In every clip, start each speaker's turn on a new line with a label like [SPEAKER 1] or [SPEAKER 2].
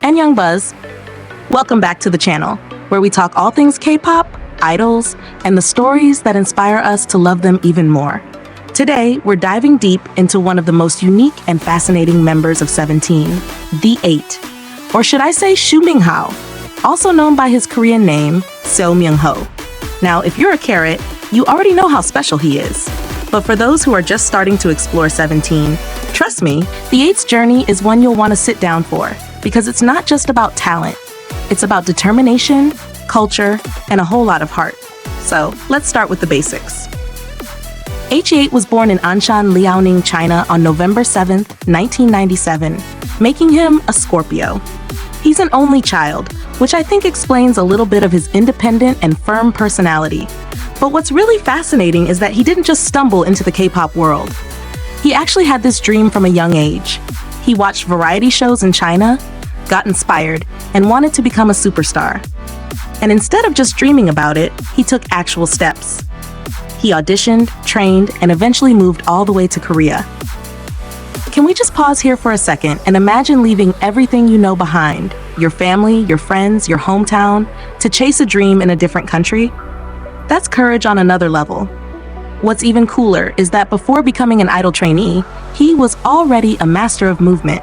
[SPEAKER 1] And Young Buzz, welcome back to the channel, where we talk all things K-pop, idols, and the stories that inspire us to love them even more. Today, we're diving deep into one of the most unique and fascinating members of Seventeen, the 8. Or should I say Shu Minghao, also known by his Korean name, Seo Myung-ho. Now, if you're a carrot, you already know how special he is. But for those who are just starting to explore Seventeen, trust me, the 8's journey is one you'll want to sit down for, because it's not just about talent. It's about determination, culture, and a whole lot of heart. So, let's start with the basics. H8 was born in Anshan, Liaoning, China on November 7, 1997, making him a Scorpio. He's an only child, which I think explains a little bit of his independent and firm personality. But what's really fascinating is that he didn't just stumble into the K-pop world. He actually had this dream from a young age. He watched variety shows in China, got inspired, and wanted to become a superstar. And instead of just dreaming about it, he took actual steps. He auditioned, trained, and eventually moved all the way to Korea. Can we just pause here for a second and imagine leaving everything you know behind, your family, your friends, your hometown, to chase a dream in a different country? That's courage on another level. What's even cooler is that before becoming an idol trainee, he was already a master of movement.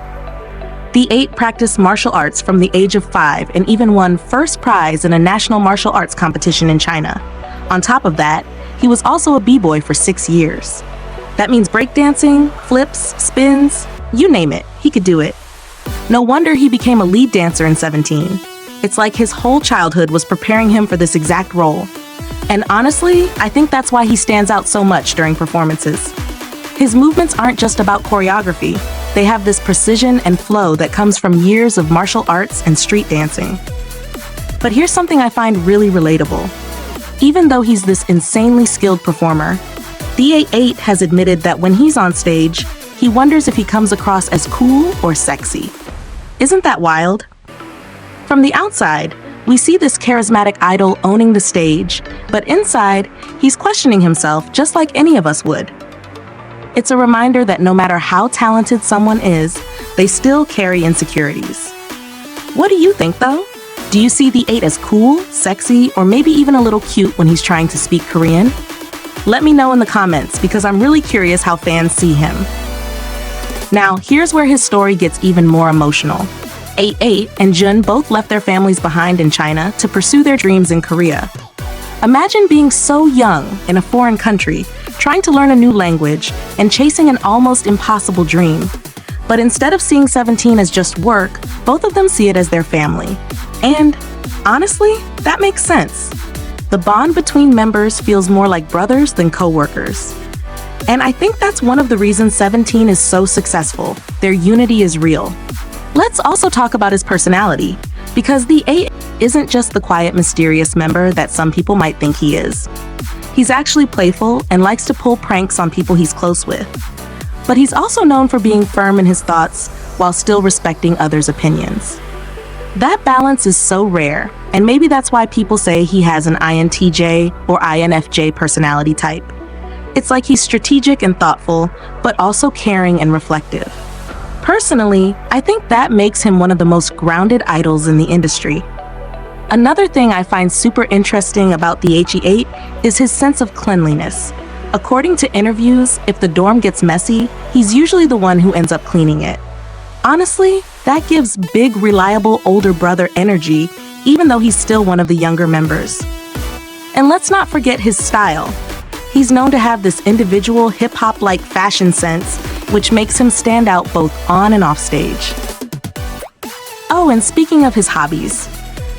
[SPEAKER 1] The 8 practiced martial arts from the age of 5 and even won first prize in a national martial arts competition in China. On top of that, he was also a b-boy for 6 years. That means breakdancing, flips, spins, you name it, he could do it. No wonder he became a lead dancer in 17. It's like his whole childhood was preparing him for this exact role. And honestly, I think that's why he stands out so much during performances. His movements aren't just about choreography. They have this precision and flow that comes from years of martial arts and street dancing. But here's something I find really relatable. Even though he's this insanely skilled performer, the 8 has admitted that when he's on stage, he wonders if he comes across as cool or sexy. Isn't that wild? From the outside, we see this charismatic idol owning the stage, but inside, he's questioning himself just like any of us would. It's a reminder that no matter how talented someone is, they still carry insecurities. What do you think, though? Do you see the 8 as cool, sexy, or maybe even a little cute when he's trying to speak Korean? Let me know in the comments because I'm really curious how fans see him. Now, here's where his story gets even more emotional. 8 and Jun both left their families behind in China to pursue their dreams in Korea. Imagine being so young in a foreign country, trying to learn a new language, and chasing an almost impossible dream. But instead of seeing 17 as just work, both of them see it as their family. And honestly, that makes sense. The bond between members feels more like brothers than co-workers. And I think that's one of the reasons 17 is so successful. Their unity is real. Let's also talk about his personality, because the 8 isn't just the quiet, mysterious member that some people might think he is. He's actually playful and likes to pull pranks on people he's close with. But he's also known for being firm in his thoughts while still respecting others' opinions. That balance is so rare, and maybe that's why people say he has an INTJ or INFJ personality type. It's like he's strategic and thoughtful, but also caring and reflective. Personally, I think that makes him one of the most grounded idols in the industry. Another thing I find super interesting about the HE8 is his sense of cleanliness. According to interviews, if the dorm gets messy, he's usually the one who ends up cleaning it. Honestly, that gives big, reliable older brother energy, even though he's still one of the younger members. And let's not forget his style. He's known to have this individual hip-hop-like fashion sense, which makes him stand out both on and off stage. Oh, and speaking of his hobbies,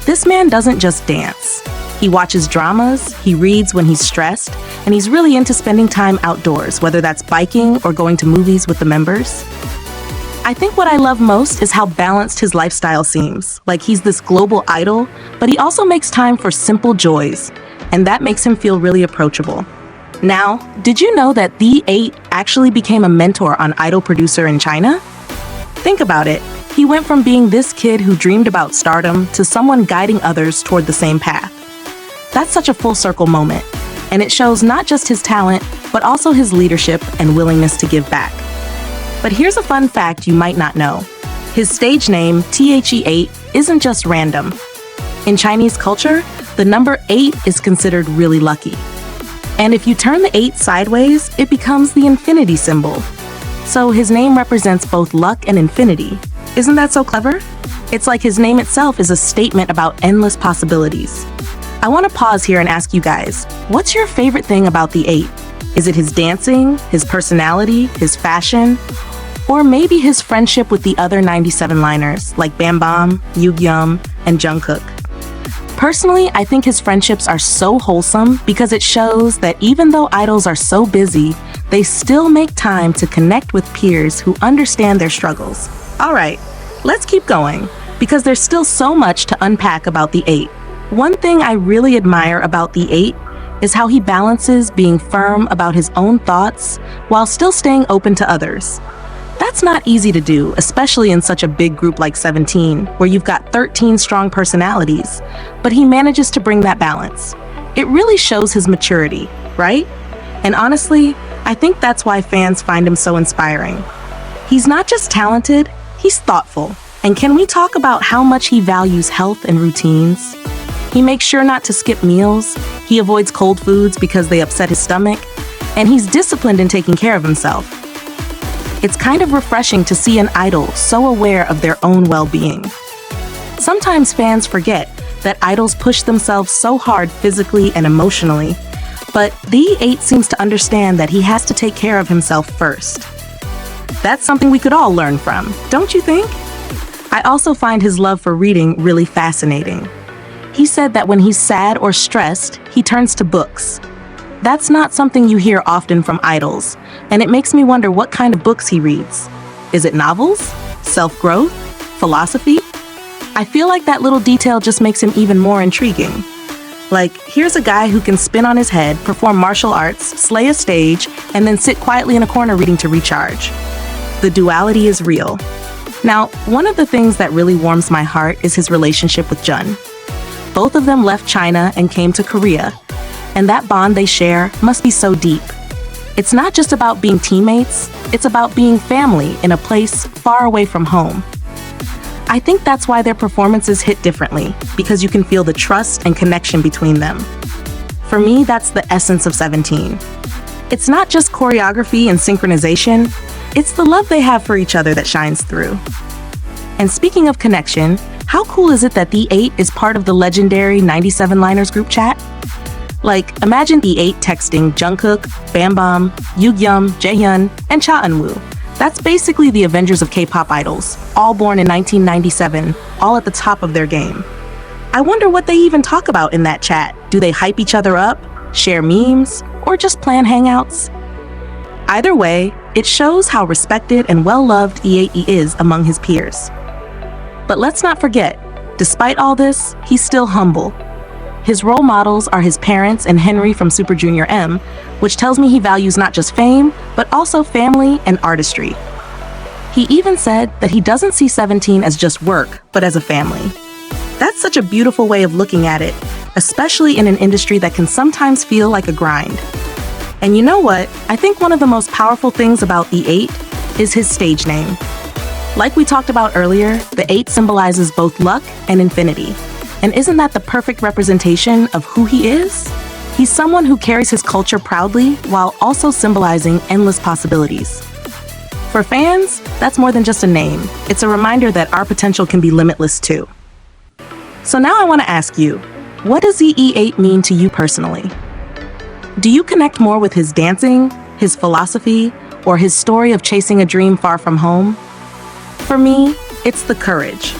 [SPEAKER 1] this man doesn't just dance. He watches dramas, he reads when he's stressed, and he's really into spending time outdoors, whether that's biking or going to movies with the members. I think what I love most is how balanced his lifestyle seems. Like he's this global idol, but he also makes time for simple joys, and that makes him feel really approachable. Now, did you know that the 8 actually became a mentor on Idol Producer in China? Think about it. He went from being this kid who dreamed about stardom to someone guiding others toward the same path. That's such a full circle moment. and it shows not just his talent, but also his leadership and willingness to give back. But here's a fun fact you might not know. His stage name, THE8, isn't just random. In Chinese culture, the number 8 is considered really lucky. And if you turn the 8 sideways, it becomes the infinity symbol. So his name represents both luck and infinity. Isn't that so clever? It's like his name itself is a statement about endless possibilities. I want to pause here and ask you guys, what's your favorite thing about the 8? Is it his dancing, his personality, his fashion, or maybe his friendship with the other 97 liners like Bam Bam, Yugyeom, and Jungkook? Personally, I think his friendships are so wholesome because it shows that even though idols are so busy, they still make time to connect with peers who understand their struggles. All right, let's keep going because there's still so much to unpack about the 8. One thing I really admire about the 8 is how he balances being firm about his own thoughts while still staying open to others. That's not easy to do, especially in such a big group like 17, where you've got 13 strong personalities, but he manages to bring that balance. It really shows his maturity, right? And honestly, I think that's why fans find him so inspiring. He's not just talented, he's thoughtful. And can we talk about how much he values health and routines? He makes sure not to skip meals, he avoids cold foods because they upset his stomach, and he's disciplined in taking care of himself. It's kind of refreshing to see an idol so aware of their own well-being. Sometimes fans forget that idols push themselves so hard physically and emotionally, but the 8 seems to understand that he has to take care of himself first. That's something we could all learn from, don't you think? I also find his love for reading really fascinating. He said that when he's sad or stressed, he turns to books. That's not something you hear often from idols, and it makes me wonder what kind of books he reads. Is it novels? Self-growth? Philosophy? I feel like that little detail just makes him even more intriguing. Like, here's a guy who can spin on his head, perform martial arts, slay a stage, and then sit quietly in a corner reading to recharge. The duality is real. Now, one of the things that really warms my heart is his relationship with Jun. Both of them left China and came to Korea, and that bond they share must be so deep. It's not just about being teammates, it's about being family in a place far away from home. I think that's why their performances hit differently, because you can feel the trust and connection between them. For me, that's the essence of 17. It's not just choreography and synchronization, it's the love they have for each other that shines through. And speaking of connection, how cool is it that the 8 is part of the legendary 97 liners group chat? Like, imagine the 8 texting Jungkook, Bam Bam, Yugyeom, Jaehyun, and Cha Eun-woo. That's basically the Avengers of K-pop idols, all born in 1997, all at the top of their game. I wonder what they even talk about in that chat. Do they hype each other up, share memes, or just plan hangouts? Either way, it shows how respected and well-loved E8 is among his peers. But let's not forget, despite all this, he's still humble. His role models are his parents and Henry from Super Junior M, which tells me he values not just fame, but also family and artistry. He even said that he doesn't see 17 as just work, but as a family. That's such a beautiful way of looking at it, especially in an industry that can sometimes feel like a grind. And you know what? I think one of the most powerful things about the 8 is his stage name. Like we talked about earlier, the 8 symbolizes both luck and infinity. And isn't that the perfect representation of who he is? He's someone who carries his culture proudly while also symbolizing endless possibilities. For fans, that's more than just a name. It's a reminder that our potential can be limitless too. So now I want to ask you, what does the E8 mean to you personally? Do you connect more with his dancing, his philosophy, or his story of chasing a dream far from home? For me, it's the courage.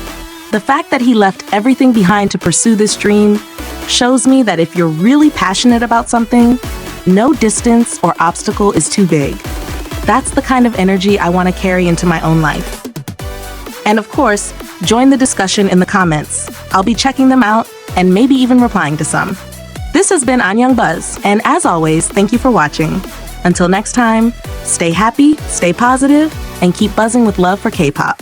[SPEAKER 1] The fact that he left everything behind to pursue this dream shows me that if you're really passionate about something, no distance or obstacle is too big. That's the kind of energy I want to carry into my own life. And of course, join the discussion in the comments. I'll be checking them out and maybe even replying to some. This has been Anyang Buzz, and as always, thank you for watching. Until next time, stay happy, stay positive, and keep buzzing with love for K-pop.